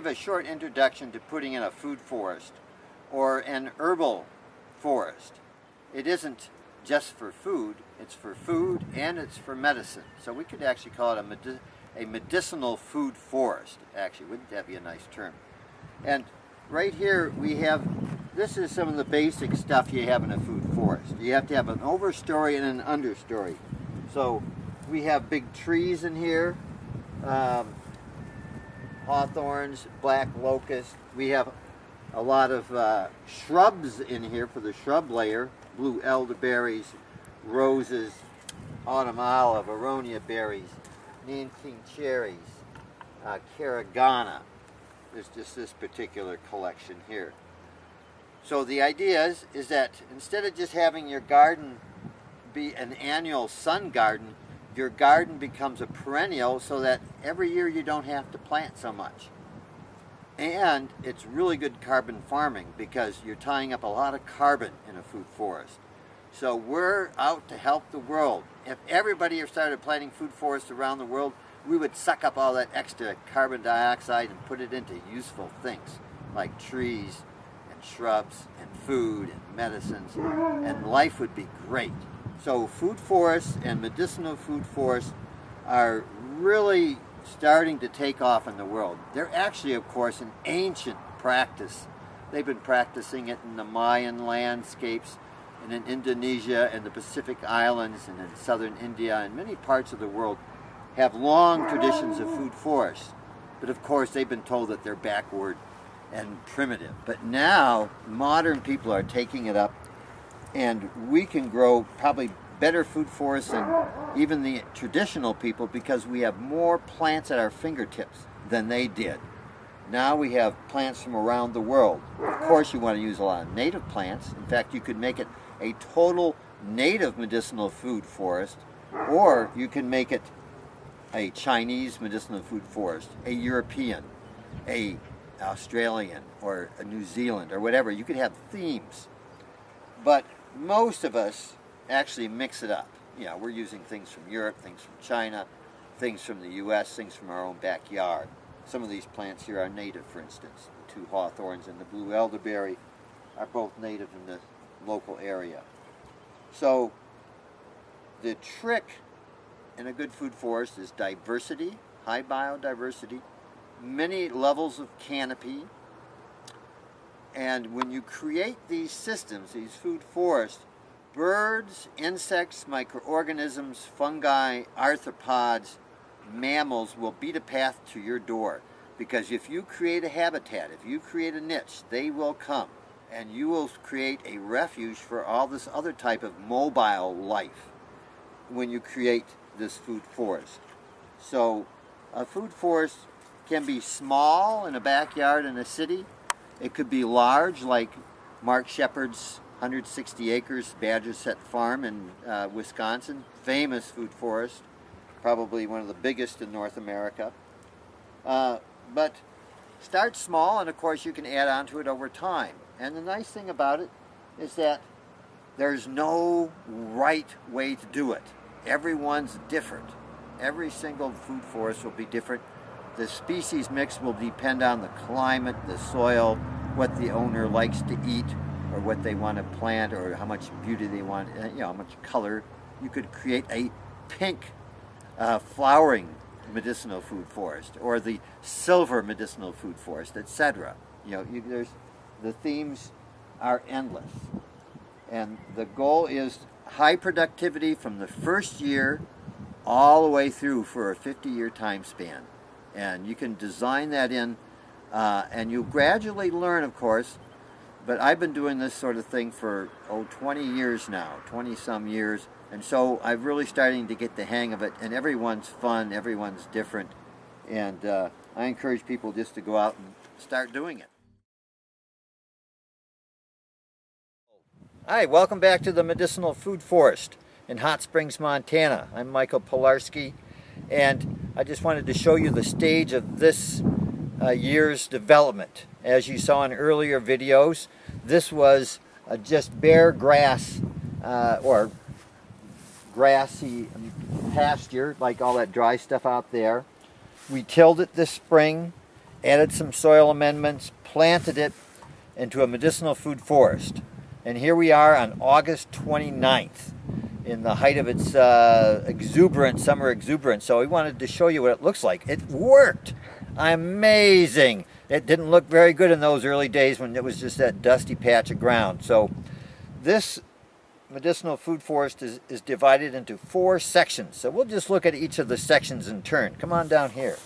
give a short introduction to putting in a food forest or an herbal forest. It isn't just for food, it's for food and it's for medicine. So we could actually call it a medicinal food forest, actually. Wouldn't that be a nice term? And right here we have, this is some of the basic stuff you have in a food forest. You have to have an overstory and an understory. So we have big trees in here, hawthorns, black locust. We have a lot of shrubs in here for the shrub layer, blue elderberries, roses, autumn olive, aronia berries, Nanking cherries, carragana. There's just this particular collection here. So the idea is that instead of just having your garden be an annual sun garden, your garden becomes a perennial so that every year you don't have to plant so much. And it's really good carbon farming because you're tying up a lot of carbon in a food forest. So we're out to help the world. If everybody started planting food forests around the world, we would suck up all that extra carbon dioxide and put it into useful things like trees and shrubs and food and medicines, and life would be great. So food forests and medicinal food forests are really starting to take off in the world. They're actually, of course, an ancient practice. They've been practicing it in the Mayan landscapes and in Indonesia and the Pacific Islands and in southern India, and many parts of the world have long traditions of food forests. But of course they've been told that they're backward and primitive. But now modern people are taking it up, and we can grow probably better food forests than even the traditional people because we have more plants at our fingertips than they did. Now we have plants from around the world. Of course you want to use a lot of native plants. In fact, you could make it a total native medicinal food forest, or you can make it a Chinese medicinal food forest, a European, a Australian, or a New Zealand, or whatever. You could have themes. But most of us actually mix it up. You know, we're using things from Europe, things from China, things from the US, things from our own backyard. Some of these plants here are native, for instance. The two hawthorns and the blue elderberry are both native in the local area. So the trick in a good food forest is diversity, high biodiversity, many levels of canopy. And when you create these systems, these food forests, birds, insects, microorganisms, fungi, arthropods, mammals will beat a path to your door. Because if you create a habitat, if you create a niche, they will come. And you will create a refuge for all this other type of mobile life when you create this food forest. So a food forest can be small in a backyard in a city. It could be large, like Mark Shepard's 160 acres Badger Set Farm in Wisconsin. Famous food forest, probably one of the biggest in North America. But start small, and of course you can add on to it over time. And the nice thing about it is that there's no right way to do it. Everyone's different. Every single food forest will be different. The species mix will depend on the climate, the soil, what the owner likes to eat, or what they want to plant, or how much beauty they want, you know, how much color. You could create a pink flowering medicinal food forest, or the silver medicinal food forest, etc. You know, the themes are endless. And the goal is high productivity from the first year all the way through for a 50-year time span. And you can design that in, and you gradually learn, of course. But I've been doing this sort of thing for 20 years now, 20-some years. And so I'm really starting to get the hang of it. And everyone's fun, everyone's different. And I encourage people just to go out and start doing it. Hi, welcome back to the Medicinal Food Forest in Hot Springs, Montana. I'm Michael Pilarski, and I just wanted to show you the stage of this year's development. As you saw in earlier videos, this was just bare grass or grassy pasture, like all that dry stuff out there. We tilled it this spring, added some soil amendments, planted it into a medicinal food forest. And here we are on August 29th in the height of its summer exuberance. So we wanted to show you what it looks like. It worked! Amazing! It didn't look very good in those early days when it was just that dusty patch of ground. So this medicinal food forest is divided into 4 sections. So we'll just look at each of the sections in turn. Come on down here.